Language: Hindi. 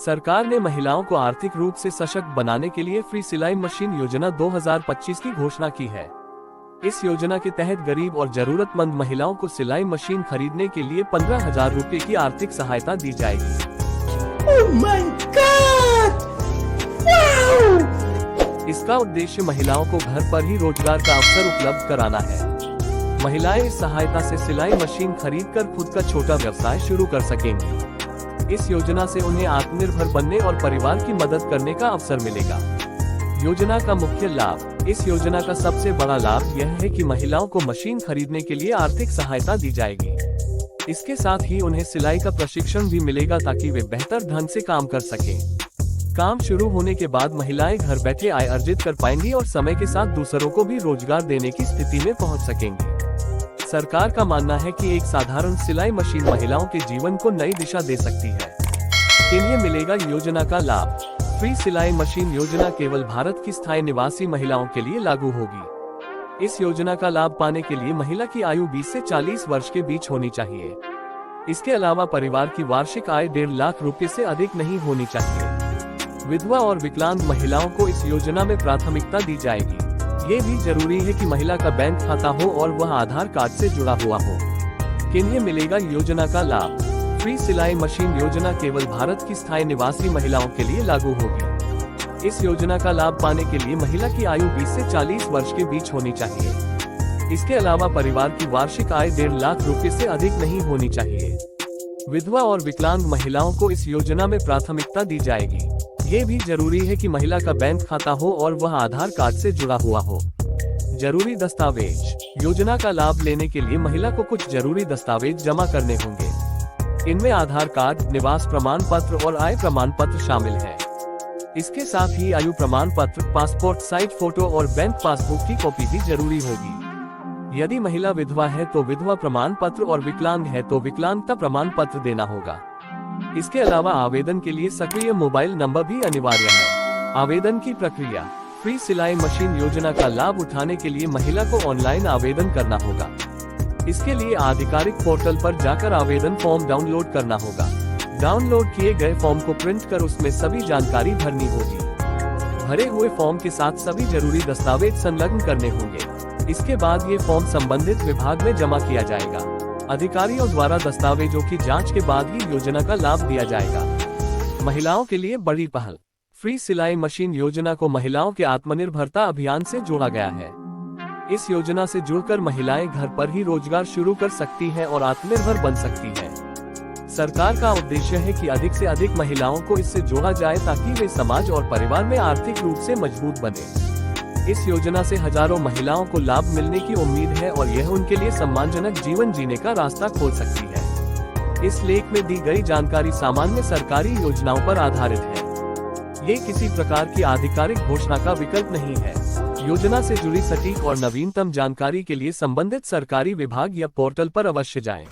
सरकार ने महिलाओं को आर्थिक रूप से सशक्त बनाने के लिए फ्री सिलाई मशीन योजना 2025 की घोषणा की है। इस योजना के तहत गरीब और जरूरतमंद महिलाओं को सिलाई मशीन खरीदने के लिए 15,000 रुपए की आर्थिक सहायता दी जाएगी। Oh my God! Wow! इसका उद्देश्य महिलाओं को घर पर ही रोजगार का अवसर उपलब्ध कराना है। महिलाएं इस सहायता से सिलाई मशीन खरीदकर खुद का छोटा व्यवसाय शुरू कर सकेंगी। इस योजना से उन्हें आत्मनिर्भर बनने और परिवार की मदद करने का अवसर मिलेगा। योजना का मुख्य लाभ। इस योजना का सबसे बड़ा लाभ यह है कि महिलाओं को मशीन खरीदने के लिए आर्थिक सहायता दी जाएगी। इसके साथ ही उन्हें सिलाई का प्रशिक्षण भी मिलेगा ताकि वे बेहतर ढंग से काम कर सकें। काम शुरू होने के बाद महिलाएं घर बैठे आय अर्जित कर पाएंगी और समय के साथ दूसरों को भी रोजगार देने की स्थिति में पहुंच सकेंगी। सरकार का मानना है कि एक साधारण सिलाई मशीन महिलाओं के जीवन को नई दिशा दे सकती है। किन्हें मिलेगा योजना का लाभ। फ्री सिलाई मशीन योजना केवल भारत की स्थायी निवासी महिलाओं के लिए लागू होगी। इस योजना का लाभ पाने के लिए महिला की आयु 20 से 40 वर्ष के बीच होनी चाहिए। इसके अलावा परिवार की वार्षिक आय 1.5 लाख रुपए से अधिक नहीं होनी चाहिए। विधवा और विकलांग महिलाओं को इस योजना में प्राथमिकता दी जाएगी। ये भी जरूरी है कि महिला का बैंक खाता हो और वह आधार कार्ड से जुड़ा हुआ हो। किन्हें मिलेगा योजना का लाभ। फ्री सिलाई मशीन योजना केवल भारत की स्थायी निवासी महिलाओं के लिए लागू होगी। इस योजना का लाभ पाने के लिए महिला की आयु 20 से 40 वर्ष के बीच होनी चाहिए। इसके अलावा परिवार की वार्षिक आय 1.5 लाख रुपए से अधिक नहीं होनी चाहिए। विधवा और विकलांग महिलाओं को इस योजना में प्राथमिकता दी जाएगी। ये भी जरूरी है कि महिला का बैंक खाता हो और वह आधार कार्ड से जुड़ा हुआ हो। जरूरी दस्तावेज। योजना का लाभ लेने के लिए महिला को कुछ जरूरी दस्तावेज जमा करने होंगे। इनमें आधार कार्ड, निवास प्रमाण पत्र और आय प्रमाण पत्र शामिल है। इसके साथ ही आयु प्रमाण पत्र, पासपोर्ट साइज फोटो और बैंक पासबुक की कॉपी भी जरूरी होगी। यदि महिला विधवा है तो विधवा प्रमाण पत्र और विकलांग है तो विकलांगता प्रमाण पत्र देना होगा। इसके अलावा आवेदन के लिए सक्रिय मोबाइल नंबर भी अनिवार्य है। आवेदन की प्रक्रिया। फ्री सिलाई मशीन योजना का लाभ उठाने के लिए महिला को ऑनलाइन आवेदन करना होगा। इसके लिए आधिकारिक पोर्टल पर जाकर आवेदन फॉर्म डाउनलोड करना होगा। डाउनलोड किए गए फॉर्म को प्रिंट कर उसमें सभी जानकारी भरनी होगी। भरे हुए फॉर्म के साथ सभी जरूरी दस्तावेज संलग्न करने होंगे। इसके बाद ये फॉर्म संबंधित विभाग में जमा किया जाएगा। अधिकारियों द्वारा दस्तावेजों की जांच के बाद ही योजना का लाभ दिया जाएगा। महिलाओं के लिए बड़ी पहल। फ्री सिलाई मशीन योजना को महिलाओं के आत्मनिर्भरता अभियान से जोड़ा गया है। इस योजना से जुड़कर महिलाएं घर पर ही रोजगार शुरू कर सकती हैं और आत्मनिर्भर बन सकती हैं। सरकार का उद्देश्य है कि अधिक से अधिक महिलाओं को इससे जोड़ा जाए ताकि वे समाज और परिवार में आर्थिक रूप से मजबूत बने। इस योजना से हजारों महिलाओं को लाभ मिलने की उम्मीद है और यह उनके लिए सम्मानजनक जीवन जीने का रास्ता खोल सकती है। इस लेख में दी गई जानकारी सामान्य सरकारी योजनाओं पर आधारित है। ये किसी प्रकार की आधिकारिक घोषणा का विकल्प नहीं है। योजना से जुड़ी सटीक और नवीनतम जानकारी के लिए संबंधित सरकारी विभाग या पोर्टल पर अवश्य जाएं।